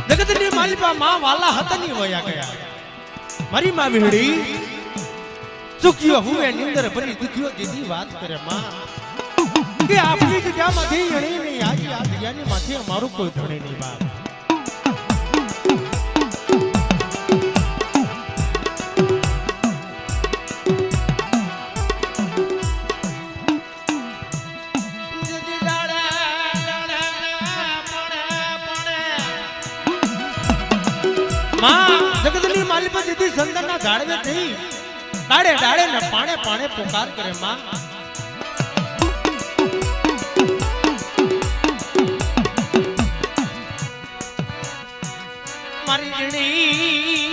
જગતની માલિકા માં વાલા હતા ની વયા ગયા મારી માં વિહડી સુખ્યો હુએ નિંદર ભરી દુખ્યો દીદી વાત કરે માં કે આપણી જગ્યામાંથી એણી નહીં આજે આ જગ્યાની માથે અમારું કોઈ ધણે નહીં બાપ જગતની માલિકા દીદી સંદનના ઝાડવે થઈ ડાળે ડાળે ને પાણે પાણે પોકાર કરે માં મારી જણી